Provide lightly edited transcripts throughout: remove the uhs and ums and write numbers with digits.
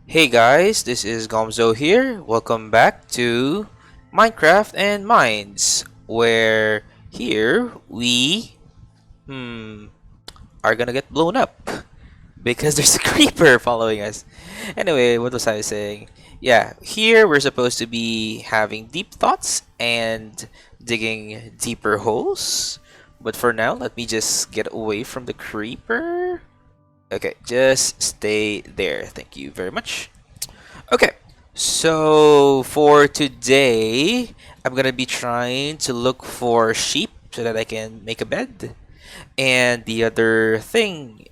Hey guys, this is Gomzo here. Welcome back to Minecraft and Mines, where here we are gonna get blown up because there's a creeper following us. Anyway, what was I saying? Yeah, here we're supposed to be having deep thoughts and digging deeper holes. But for now, let me just get away from the creeper. Okay, just stay there. Thank you very much. Okay, so for today, I'm gonna be trying to look for sheep so that I can make a bed. And the other thing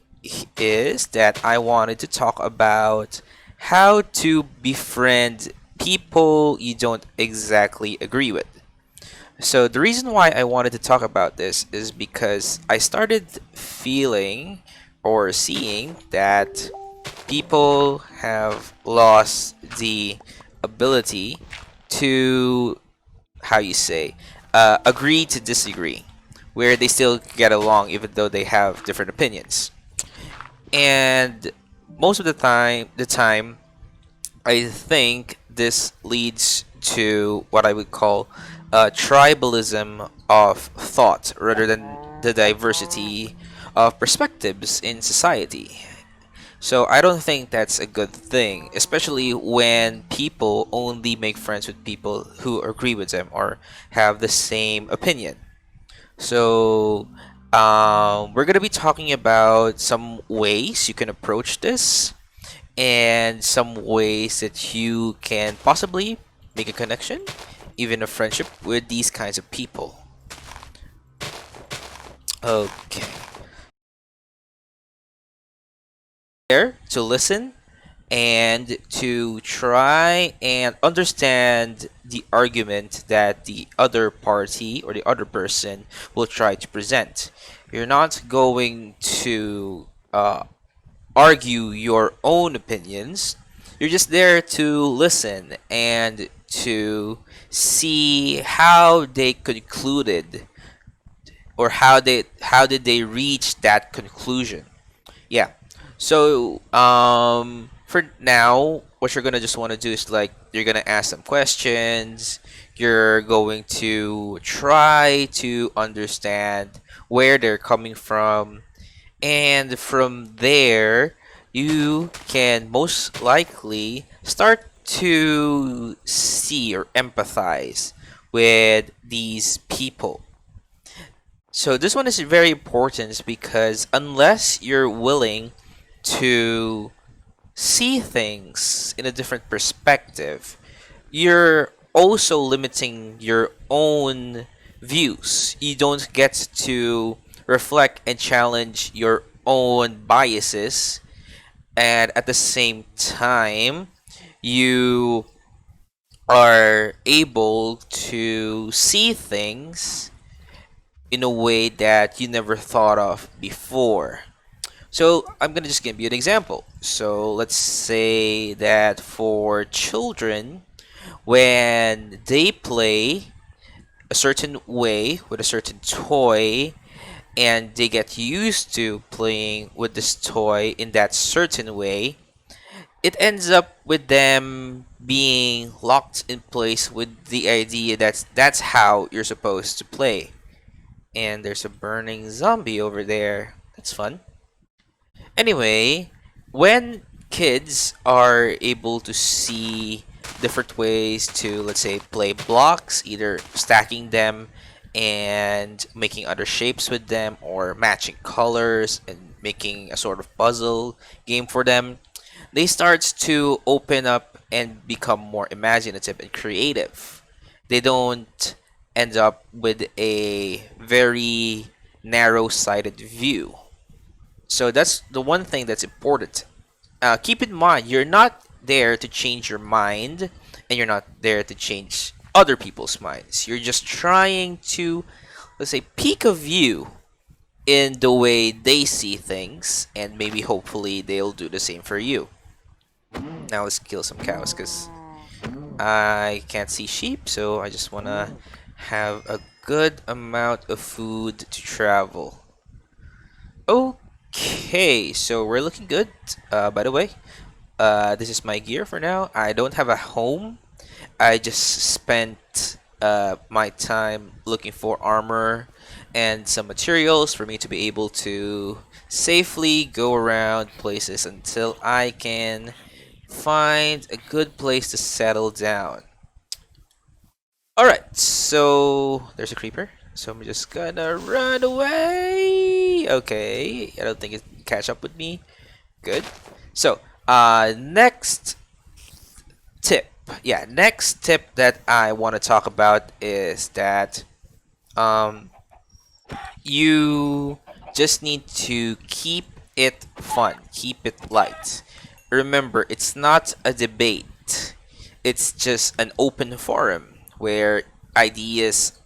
is that I wanted to talk about how to befriend people you don't exactly agree with. So the reason why I wanted to talk about this is because I started feeling or seeing that people have lost the ability to, how you say, agree to disagree, where they still get along even though they have different opinions. And most of the time, I think this leads to what I would call tribalism of thought rather than the diversity of perspectives in society. So I don't think that's a good thing, especially when people only make friends with people who agree with them or have the same opinion. So we're gonna be talking about some ways you can approach this and some ways that you can possibly make a connection, even a friendship with these kinds of people. Okay. There to listen and to try and understand the argument that the other party or the other person will try to present. You're not going to argue your own opinions. You're just there to listen and to see how they concluded or how did they reach that conclusion. Yeah. So, for now, what you're gonna just want to do is like you're gonna ask some questions. You're going to try to understand where they're coming from, and from there, you can most likely start to see or empathize with these people. So this one is very important because unless you're willing to see things in a different perspective, you're also limiting your own views. You don't get to reflect and challenge your own biases, and at the same time, you are able to see things in a way that you never thought of before. So I'm gonna just give you an example. So let's say that for children, when they play a certain way with a certain toy, and they get used to playing with this toy in that certain way, it ends up with them being locked in place with the idea that that's how you're supposed to play. And there's a burning zombie over there. That's fun. Anyway, when kids are able to see different ways to, let's say, play blocks, either stacking them and making other shapes with them, or matching colors and making a sort of puzzle game for them, they start to open up and become more imaginative and creative. They don't end up with a very narrow-sighted view. So that's the one thing that's important. Keep in mind, you're not there to change your mind, and you're not there to change other people's minds. You're just trying to, let's say, peek a view in the way they see things, and maybe hopefully they'll do the same for you. Now let's kill some cows because I can't see sheep, so I just want to have a good amount of food to travel. Okay, so we're looking good, by the way. This is my gear for now. I don't have a home. I just spent my time looking for armor and some materials for me to be able to safely go around places until I can find a good place to settle down. Alright, so there's a creeper. So I'm just gonna run away. Okay, I don't think it can catch up with me. Good. So, next tip. Yeah, next tip that I want to talk about is that um, you just need to keep it fun, keep it light. Remember, it's not a debate, it's just an open forum where ideas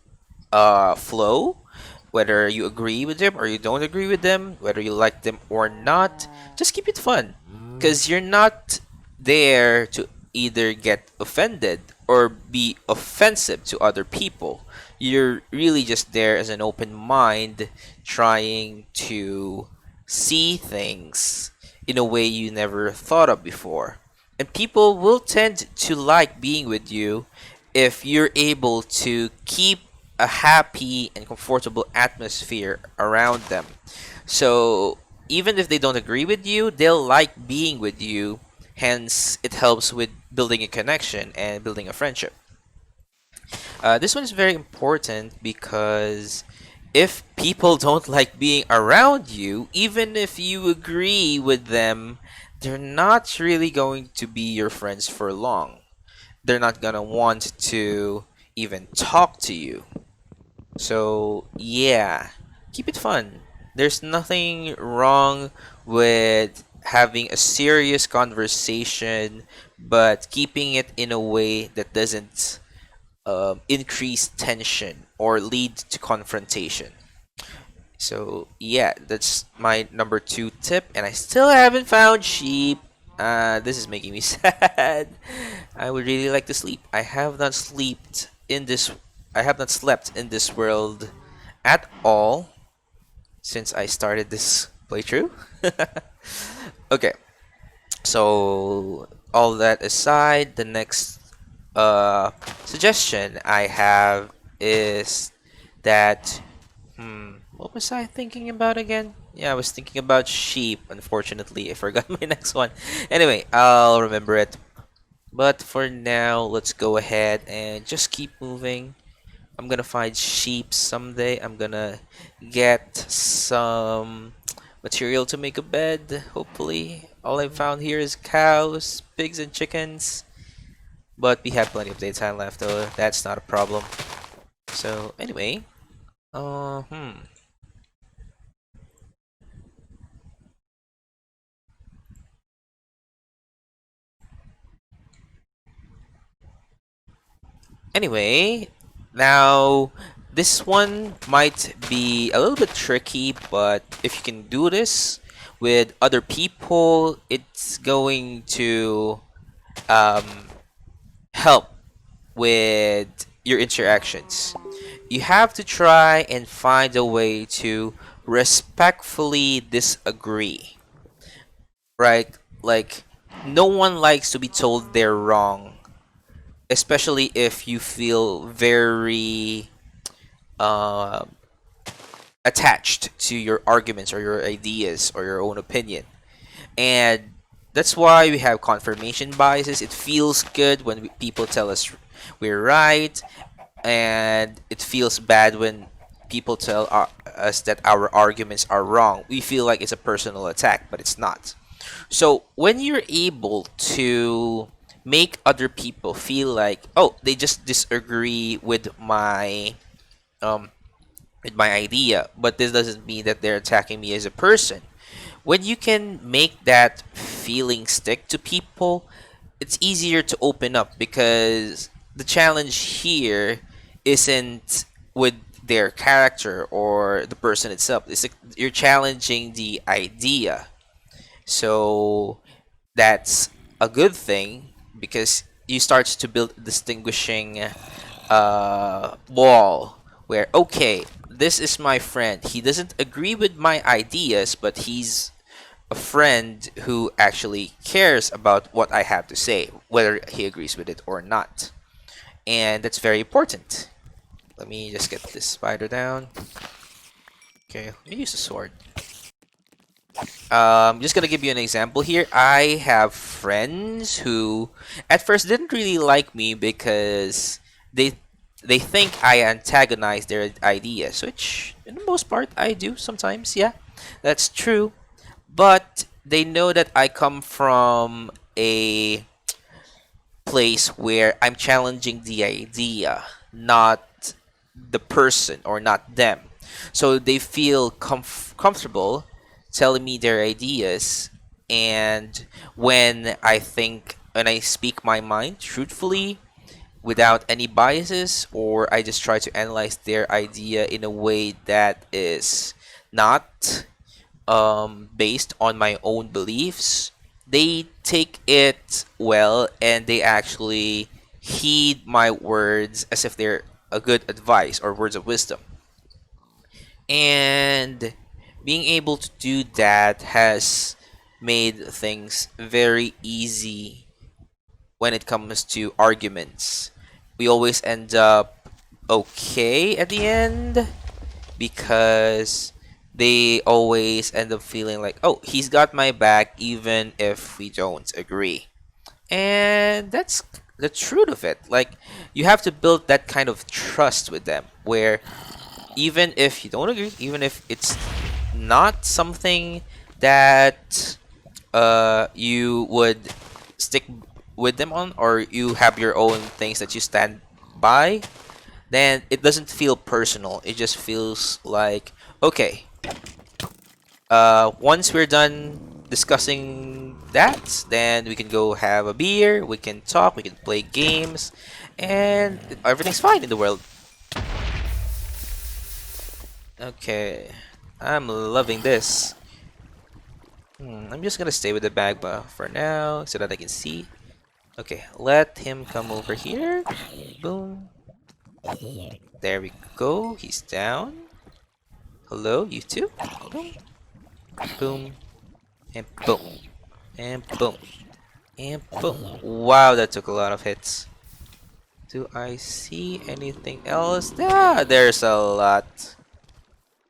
flow, whether you agree with them or you don't agree with them, whether you like them or not. Just keep it fun, because you're not there to either get offended or be offensive to other people. You're really just there as an open mind, trying to see things in a way you never thought of before. And people will tend to like being with you if you're able to keep a happy and comfortable atmosphere around them. So even if they don't agree with you, they'll like being with you. Hence, it helps with building a connection and building a friendship. This one is very important because if people don't like being around you, even if you agree with them, they're not really going to be your friends for long. They're not gonna want to even talk to you. So, yeah, keep it fun. There's nothing wrong with having a serious conversation, but keeping it in a way that doesn't increase tension or lead to confrontation. So, yeah, that's my number two tip, and I still haven't found sheep. This is making me sad. I would really like to sleep. I have not slept in this world at all since I started this playthrough. Okay, so all that aside, the next suggestion I have is that what was I thinking about again? Yeah, I was thinking about sheep. Unfortunately, I forgot my next one. Anyway, I'll remember it. But for now, let's go ahead and just keep moving. I'm gonna find sheep someday. I'm gonna get some material to make a bed, hopefully. All I've found here is cows, pigs, and chickens. But we have plenty of daytime left, though. That's not a problem. So, anyway, uh, hmm. Anyway, now this one might be a little bit tricky, but if you can do this with other people, it's going to um, help with your interactions. You have to try and find a way to respectfully disagree, right? Like, no one likes to be told they're wrong, especially if you feel very uh, attached to your arguments or your ideas or your own opinion. And that's why we have confirmation biases. It feels good when people tell us we're right, and it feels bad when people tell us that our arguments are wrong. We feel like it's a personal attack, but it's not. So when you're able to make other people feel like, oh, they just disagree um with my idea, but this doesn't mean that they're attacking me as a person. When you can make that feeling stick to people, it's easier to open up, because the challenge here isn't with their character or the person itself. It's like you're challenging the idea. So that's a good thing, because you start to build a distinguishing wall where, okay, this is my friend. He doesn't agree with my ideas, but he's a friend who actually cares about what I have to say, whether he agrees with it or not. And that's very important. Let me just get this spider down. Okay, let me use a sword. Just gonna give you an example here. I have friends who at first didn't really like me because they they think I antagonize their ideas, which in the most part I do sometimes, yeah. That's true. But they know that I come from a place where I'm challenging the idea, not the person or not them. So they feel comfortable telling me their ideas. And when I speak my mind truthfully without any biases, or I just try to analyze their idea in a way that is not based on my own beliefs, they take it well and they actually heed my words as if they're a good advice or words of wisdom. And being able to do that has made things very easy when it comes to arguments. We always end up okay at the end because they always end up feeling like, oh, he's got my back even if we don't agree. And that's the truth of it. Like, you have to build that kind of trust with them where even if you don't agree, even if it's not something that you would stick with them on, or you have your own things that you stand by, then it doesn't feel personal. It just feels like, okay, once we're done discussing that, then we can go have a beer, we can talk, we can play games, and everything's fine in the world. Okay, I'm loving this. I'm just gonna stay with the bag for now so that I can see. Okay, let him come over here. Boom. There we go. He's down. Hello, you too. Boom. Boom. And boom. And boom. And boom. Wow, that took a lot of hits. Do I see anything else? Ah, there's a lot.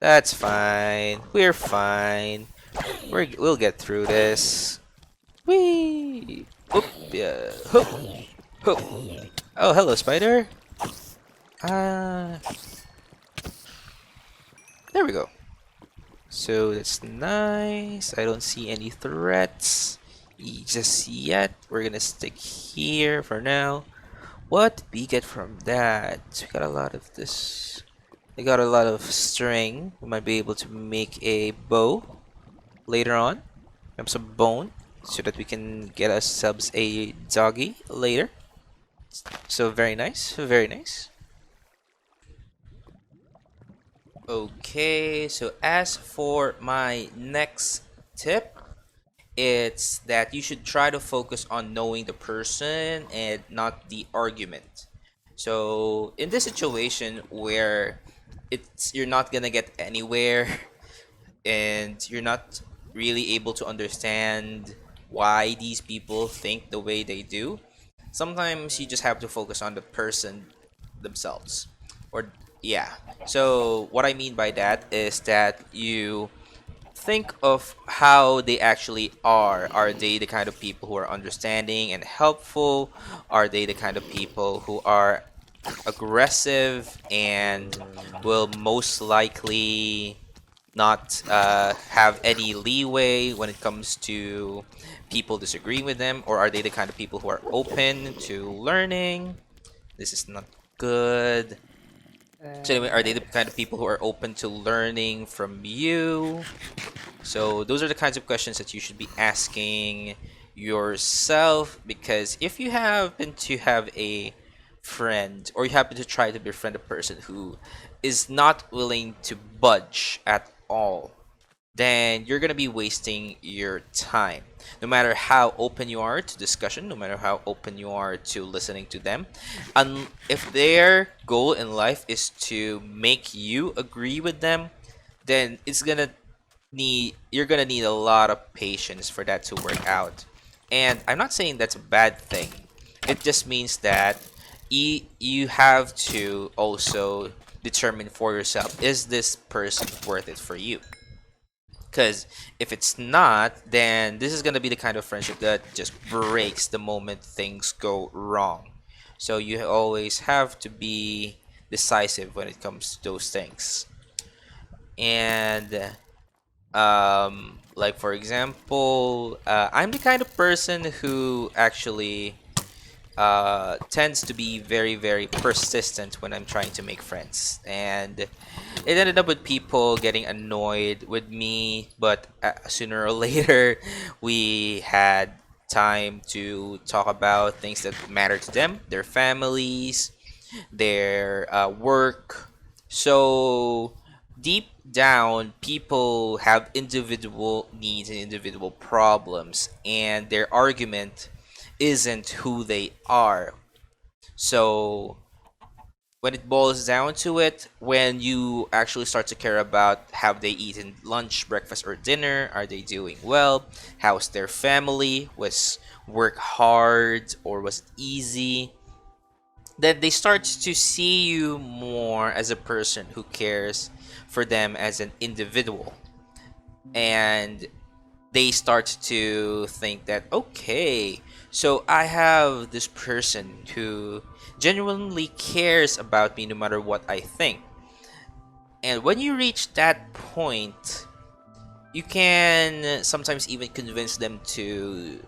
That's fine. We're fine. We'll get through this. Whee! Oop, yeah. Hoop, hoop. Oh, hello, spider. Ah, there we go. So that's nice. I don't see any threats just yet. We're gonna stick here for now. What did we get from that? We got a lot of this. We got a lot of string. We might be able to make a bow later on. Have some bone so that we can get ourselves a doggy later. So very nice, very nice. Okay, so as for my next tip, it's that you should try to focus on knowing the person and not the argument. So in this situation where you're not gonna get anywhere and you're not really able to understand why these people think the way they do, sometimes you just have to focus on the person themselves. Or yeah. So what I mean by that is that you think of how they actually are. Are they the kind of people who are understanding and helpful? Are they the kind of people who are aggressive and will most likely not have any leeway when it comes to people disagreeing with them? Or are they the kind of people who are open to learning? This is not good. So anyway, are they the kind of people who are open to learning from you? So those are the kinds of questions that you should be asking yourself, because if you happen to have a friend, or you happen to try to befriend a person who is not willing to budge at all, then you're going to be wasting your time. No matter how open you are to discussion, no matter how open you are to listening to them, and if their goal in life is to make you agree with them, then it's gonna you're gonna need a lot of patience for that to work out. And I'm not saying that's a bad thing. It just means that you have to also determine for yourself, is this person worth it for you? Because if it's not, then this is gonna be the kind of friendship that just breaks the moment things go wrong. So you always have to be decisive when it comes to those things. And like for example, I'm the kind of person who actually tends to be very, very persistent when I'm trying to make friends. And it ended up with people getting annoyed with me, but sooner or later, we had time to talk about things that matter to them, their families, their work. So deep down, people have individual needs and individual problems, and their argument isn't who they are. So when it boils down to it, when you actually start to care about, have they eaten lunch, breakfast, or dinner? Are they doing well? How's their family? Was work hard or was it easy? Then they start to see you more as a person who cares for them as an individual. And they start to think that, okay, so I have this person who genuinely cares about me no matter what I think. And when you reach that point, you can sometimes even convince them to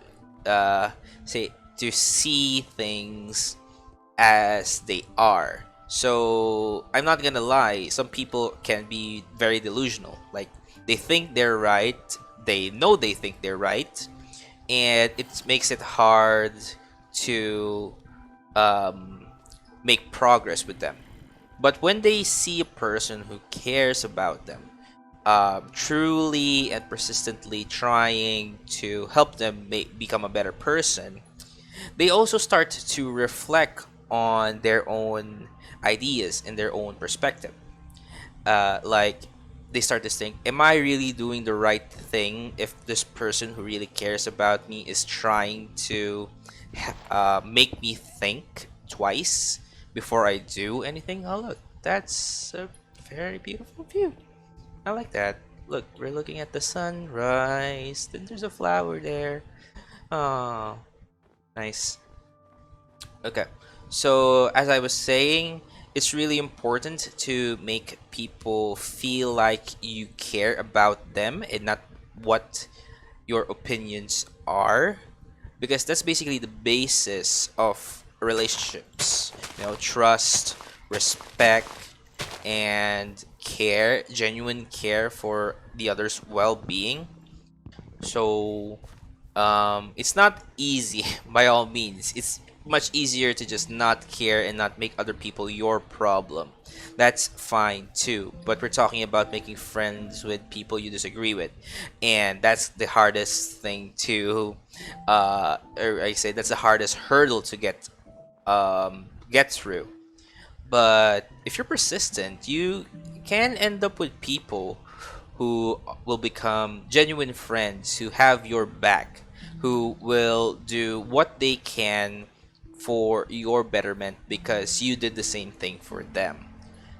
uh, say to see things as they are. So I'm not gonna lie, some people can be very delusional. Like they think they're right, they know they think they're right, and it makes it hard to um, make progress with them. But when they see a person who cares about them, truly and persistently trying to help them become a better person, they also start to reflect on their own ideas and their own perspective. Like they start to think, am I really doing the right thing if this person who really cares about me is trying to make me think twice before I do anything? Oh, look, that's a very beautiful view. I like that. Look, we're looking at the sunrise. Then there's a flower there. Oh, nice. Okay. So, as I was saying, it's really important to make people feel like you care about them and not what your opinions are, because that's basically the basis of relationships. Trust, respect, and care, genuine care for the other's well-being. So, it's not easy by all means. It's much easier to just not care and not make other people your problem. That's fine too. But we're talking about making friends with people you disagree with, and that's the hardest thing to, or I say that's the hardest hurdle to get through. But if you're persistent, you can end up with people who will become genuine friends, who have your back, who will do what they can for your betterment because you did the same thing for them.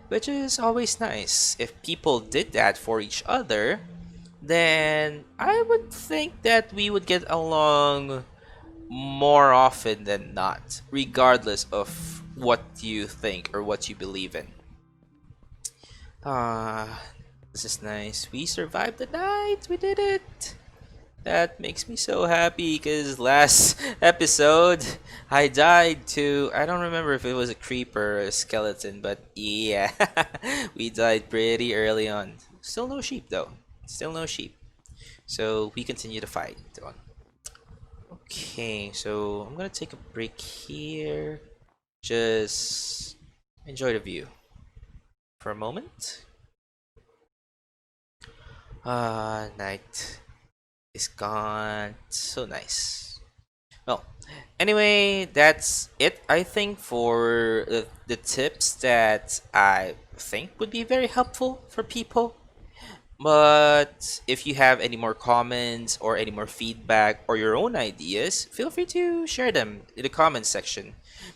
Which is always nice. If people did that for each other, then I would think that we would get along more often than not, regardless of what you think or what you believe in. Ah, this is nice. We survived the night. We did it. That makes me so happy because last episode I died to, I don't remember if it was a creeper or a skeleton, but yeah, we died pretty early on. Still no sheep though. Still no sheep. So we continue to fight on. Okay, so I'm gonna take a break here. Just enjoy the view for a moment. Night is gone. So nice. Well, anyway, that's it, I think, for the tips that I think would be very helpful for people. But if you have any more comments or any more feedback or your own ideas, feel free to share them in the comments section,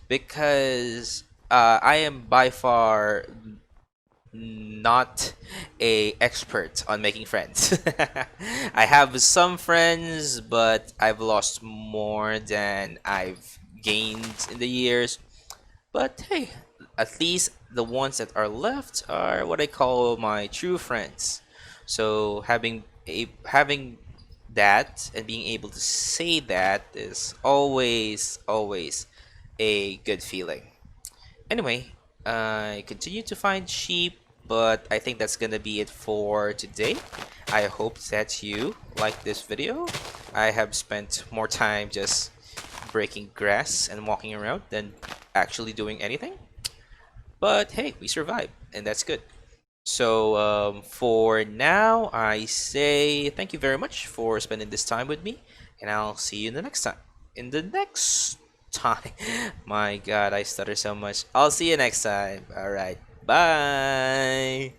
because I am by far not a expert on making friends. I have some friends, but I've lost more than I've gained in the years. But hey, at least the ones that are left are what I call my true friends. So having that and being able to say that is always a good feeling. Anyway, I continue to find sheep, but I think that's gonna be it for today. I hope that you like this video. I have spent more time just breaking grass and walking around than actually doing anything. But hey, we survived, and that's good. So for now, I say thank you very much for spending this time with me, and I'll see you in the next time. In the next time. My God, I stutter so much. I'll see you next time. All right. Bye.